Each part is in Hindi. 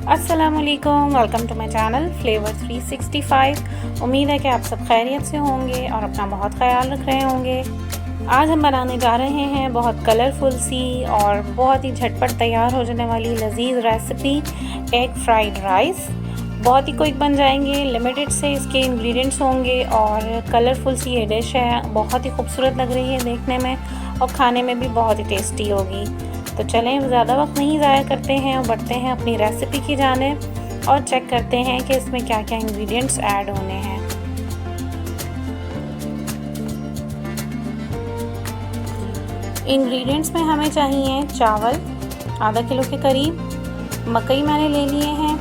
अस्सलामुअलैकुम, welcome to my channel flavour 365। उम्मीद है कि आप सब खैरियत से होंगे और अपना बहुत ख्याल रख रहे होंगे। आज हम बनाने जा रहे हैं बहुत कलरफुल सी और बहुत ही झटपट तैयार हो जाने वाली लजीज रेसिपी एग फ्राइड राइस। बहुत ही क्विक बन जाएंगे, लिमिटेड से इसके इंग्रेडिएंट्स होंगे और कलरफुल सी ये डिश है। बहुत ही खूबसूरत लग रही है देखने में और खाने में भी बहुत ही टेस्टी होगी। तो चलें ज़्यादा वक्त नहीं ज़ाया करते हैं और बढ़ते हैं अपनी रेसिपी की जानिब और चेक करते हैं कि इसमें क्या क्या इंग्रेडिएंट्स ऐड होने हैं। इंग्रेडिएंट्स में हमें चाहिए चावल आधा किलो के करीब, मकई मैंने ले लिए हैं,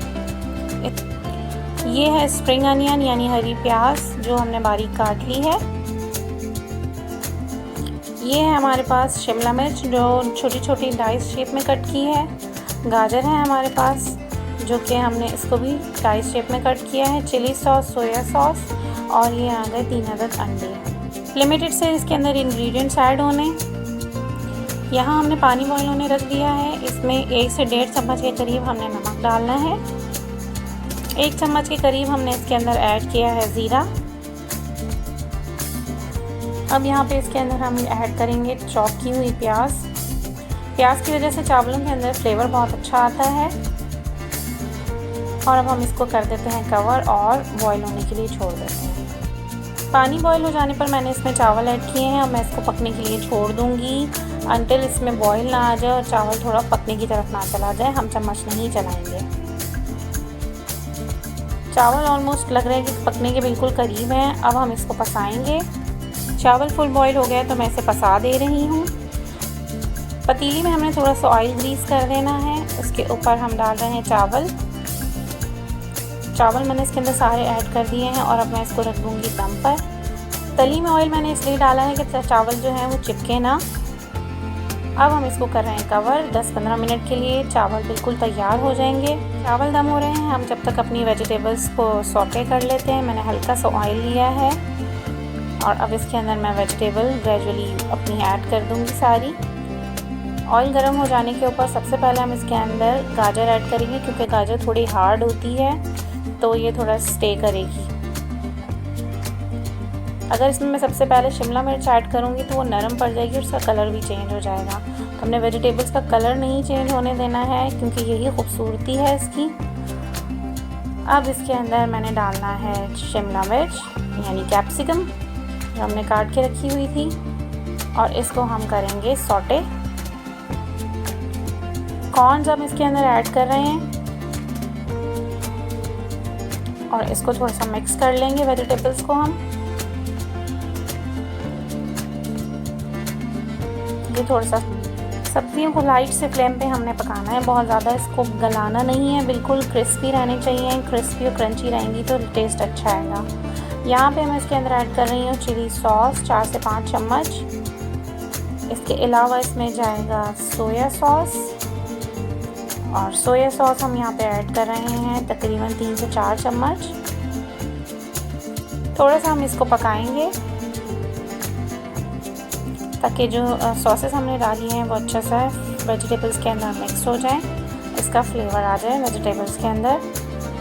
ये है स्प्रिंग अनियन यानी हरी प्याज जो हमने बारीक काट ली है, ये है हमारे पास शिमला मिर्च जो छोटी छोटी डाइस शेप में कट की है, गाजर है हमारे पास जो कि हमने इसको भी डाइस शेप में कट किया है, चिली सॉस, सोया सॉस और ये आ गए 3 अदद अंडे। लिमिटेड से इसके अंदर इंग्रेडिएंट्स ऐड होने। यहाँ हमने पानी बॉईल होने रख दिया है, इसमें 1 से 1.5 चम्मच के करीब हमने नमक डालना है। 1 चम्मच के करीब हमने इसके अंदर ऐड किया है ज़ीरा। अब यहाँ पे इसके अंदर हम ऐड करेंगे चॉप की हुई प्याज। प्याज की वजह से चावलों के अंदर फ्लेवर बहुत अच्छा आता है। और अब हम इसको कर देते हैं कवर और बॉईल होने के लिए छोड़ देते हैं। पानी बॉईल हो जाने पर मैंने इसमें चावल ऐड किए हैं और मैं इसको पकने के लिए छोड़ दूँगी अंटिल इसमें बॉईल ना आ जाए और चावल थोड़ा पकने की तरफ ना चला जाए। हम चम्मच नहीं चलाएँगे। चावल ऑलमोस्ट लग रहा है कि पकने के बिल्कुल करीब हैं। अब हम इसको पकाएंगे। चावल फुल बॉईल हो गया तो मैं इसे पसा दे रही हूँ। पतीली में हमने थोड़ा सा ऑयल ग्रीस कर देना है। उसके ऊपर हम डाल रहे हैं चावल मैंने इसके अंदर सारे ऐड कर दिए हैं और अब मैं इसको रख दूँगी दम पर। तली में ऑयल मैंने इसलिए डाला है कि चावल जो है वो चिपके ना। अब हम इसको कर रहे हैं कवर 10-15 मिनट के लिए। चावल बिल्कुल तैयार हो जाएंगे। चावल दम हो रहे हैं, हम जब तक अपनी वेजिटेबल्स को सौटे कर लेते हैं। मैंने हल्का सा ऑयल लिया है और अब इसके अंदर मैं वेजिटेबल ग्रेजुअली अपनी ऐड कर दूंगी सारी। ऑयल गर्म हो जाने के ऊपर सबसे पहले हम इसके अंदर गाजर ऐड करेंगे क्योंकि गाजर थोड़ी हार्ड होती है तो ये थोड़ा स्टे करेगी। अगर इसमें मैं सबसे पहले शिमला मिर्च ऐड करूँगी तो वो नरम पड़ जाएगी और उसका कलर भी चेंज हो जाएगा। तो हमने वेजिटेबल्स का कलर नहीं चेंज होने देना है क्योंकि यही खूबसूरती है इसकी। अब इसके अंदर मैंने डालना है शिमला मिर्च यानी कैप्सिकम जो हमने काट के रखी हुई थी और इसको हम करेंगे सौटे। कॉर्न्स हम इसके अंदर ऐड कर रहे हैं और इसको थोड़ा सा मिक्स कर लेंगे वेजिटेबल्स को हम। ये थोड़ा सा सब्जियों को लाइट से फ्लेम पे हमने पकाना है, बहुत ज़्यादा इसको गलाना नहीं है, बिल्कुल क्रिस्पी रहने चाहिए। क्रिस्पी और क्रंची रहेंगी तो टेस्ट अच्छा आएगा। यहाँ पे मैं इसके अंदर ऐड कर रही हूँ चिली सॉस 4 से 5 चम्मच। इसके अलावा इसमें जाएगा सोया सॉस और सोया सॉस हम यहाँ पे ऐड कर रहे हैं तकरीबन 3 से 4 चम्मच। थोड़ा सा हम इसको पकाएंगे ताकि जो सॉसेस हमने डाली हैं वो अच्छा सा वेजिटेबल्स के अंदर मिक्स हो जाए, इसका फ्लेवर आ जाए वेजिटेबल्स के अंदर।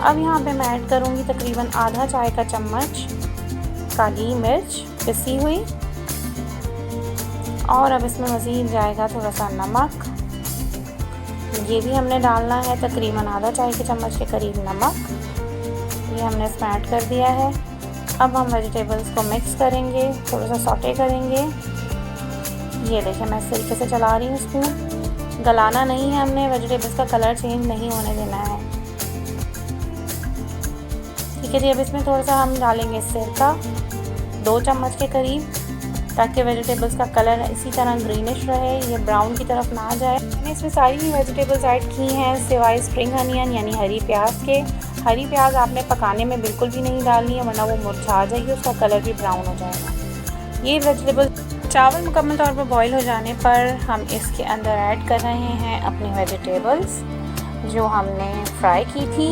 अब यहाँ पे मैं ऐड करूँगी तकरीबन आधा चाय का चम्मच काली मिर्च पिसी हुई और अब इसमें मज़ीद जाएगा थोड़ा सा नमक। ये भी हमने डालना है तकरीबन आधा चाय के चम्मच के करीब नमक, ये हमने इसमें ऐड कर दिया है। अब हम वेजिटेबल्स को मिक्स करेंगे, थोड़ा सा सौटे करेंगे। ये देखिए मैं इस तरीके से चला रही हूँ स्पून। गलाना नहीं है हमने, वेजिटेबल्स का कलर चेंज नहीं होने देना है। ठीक है जी। अब इसमें थोड़ा सा हम डालेंगे सिरका 2 चम्मच के करीब ताकि वेजिटेबल्स का कलर इसी तरह ग्रीनिश रहे, ये ब्राउन की तरफ ना जाए। मैंने इसमें सारी वेजिटेबल्स ऐड की हैं सिवाय स्प्रिंग अनियन यानी हरी प्याज के। हरी प्याज आपने पकाने में बिल्कुल भी नहीं डालनी है वरना वो मुरझा जाएगी, उसका कलर भी ब्राउन हो जाएगा। ये वेजिटेबल चावल मुकम्मल तौर पर बॉईल हो जाने पर हम इसके अंदर ऐड कर रहे हैं अपनी वेजिटेबल्स जो हमने फ्राई की थी।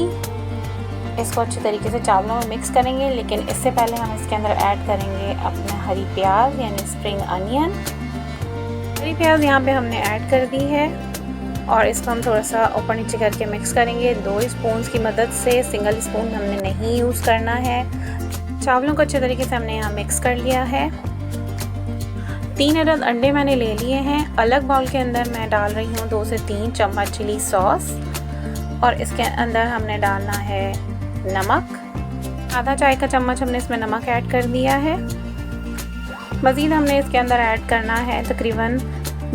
इसको अच्छे तरीके से चावलों में मिक्स करेंगे, लेकिन इससे पहले हम इसके अंदर ऐड करेंगे अपने हरी प्याज यानी स्प्रिंग अनियन। हरी प्याज यहाँ पे हमने ऐड कर दी है और इसको हम थोड़ा सा ऊपर नीचे करके मिक्स करेंगे 2 स्पून की मदद से। सिंगल स्पून हमने नहीं यूज़ करना है। चावलों को अच्छे तरीके से हमने यहाँ मिक्स कर लिया है। 3 अदद अंडे मैंने ले लिए हैं। अलग बाउल के अंदर मैं डाल रही हूँ 2 से 3 चम्मच चिली सॉस और इसके अंदर हमने डालना है नमक। आधा चाय का चम्मच हमने इसमें नमक ऐड कर दिया है। मज़ीद हमने इसके अंदर ऐड करना है तकरीबन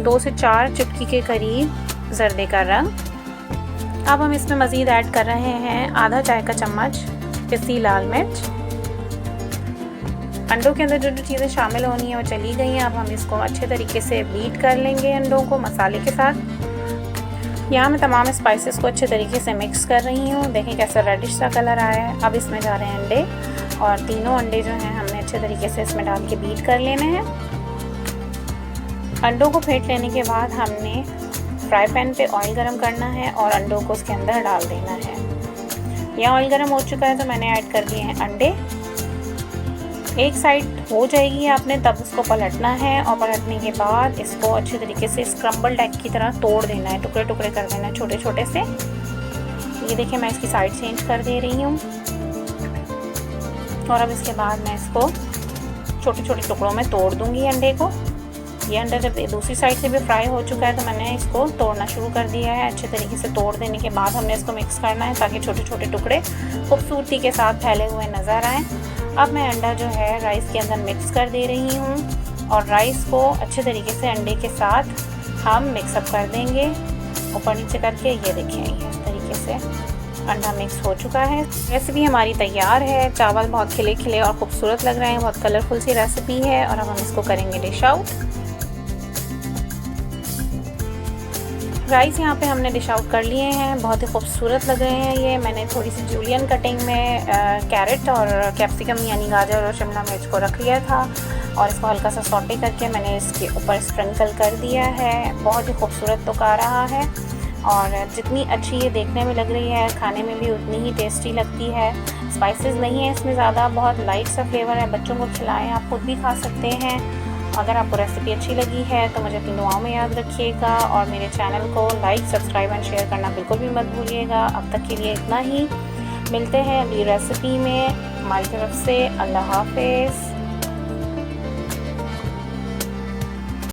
2 से 4 चुटकी के करीब ज़र्दे का रंग। अब हम इसमें मज़ीद ऐड कर रहे हैं आधा चाय का चम्मच पिसी लाल मिर्च। अंडों के अंदर जो जो चीज़ें शामिल होनी है वो चली गई हैं। अब हम इसको अच्छे तरीके से बीट कर लेंगे अंडों को मसाले के साथ। यहाँ मैं तमाम स्पाइसेस को अच्छे तरीके से मिक्स कर रही हूँ। देखें कैसा रेडिश सा कलर आया है। अब इसमें जा रहे हैं अंडे और तीनों अंडे जो हैं हमने अच्छे तरीके से इसमें डाल के बीट कर लेने हैं। अंडों को फेंट लेने के बाद हमने फ्राई पैन पे ऑयल गरम करना है और अंडों को उसके अंदर डाल देना है। यहाँ ऑयल गरम हो चुका है तो मैंने ऐड कर दिए हैं अंडे। एक साइड हो जाएगी आपने तब इसको पलटना है और पलटने के बाद इसको अच्छे तरीके से स्क्रम्बल टाइप की तरह तोड़ देना है, टुकड़े टुकड़े कर देना है छोटे छोटे से। ये देखिए मैं इसकी साइड चेंज कर दे रही हूँ और अब इसके बाद मैं इसको छोटे छोटे टुकड़ों में तोड़ दूँगी अंडे को। ये अंडा जब दूसरी साइड से भी फ्राई हो चुका है तो मैंने इसको तोड़ना शुरू कर दिया है। अच्छे तरीके से तोड़ देने के बाद हमने इसको मिक्स करना है ताकि छोटे छोटे टुकड़े खूबसूरती के साथ फैले हुए नज़र आएँ। अब मैं अंडा जो है राइस के अंदर मिक्स कर दे रही हूँ और राइस को अच्छे तरीके से अंडे के साथ हम मिक्सअप कर देंगे ऊपर नीचे करके। ये देखें इस तरीके से अंडा मिक्स हो चुका है। रेसिपी हमारी तैयार है। चावल बहुत खिले खिले और खूबसूरत लग रहे हैं, बहुत कलरफुल सी रेसिपी है और अब हम इसको करेंगे डिश आउट। राइस यहाँ पे हमने डिश आउट कर लिए हैं, बहुत ही खूबसूरत लग रहे हैं ये। मैंने थोड़ी सी जूलियन कटिंग में कैरेट और कैप्सिकम यानी गाजर और शिमला मिर्च को रख लिया था और इसको हल्का सा सौटे करके मैंने इसके ऊपर स्प्रिंकल कर दिया है। बहुत ही खूबसूरत लुक आ रहा है और जितनी अच्छी ये देखने में लग रही है खाने में भी उतनी ही टेस्टी लगती है। स्पाइसेस नहीं है इसमें ज़्यादा, बहुत लाइट सा फ्लेवर है। बच्चों को खिलाएं, आप खुद भी खा सकते हैं। अगर आपको रेसिपी अच्छी लगी है तो मुझे अपनी दुआओं में याद रखिएगा और मेरे चैनल को लाइक, सब्सक्राइब एंड शेयर करना बिल्कुल भी मत भूलिएगा। अब तक के लिए इतना ही। मिलते हैं अगली रेसिपी में। हमारी तरफ से अल्लाह हाफिज़।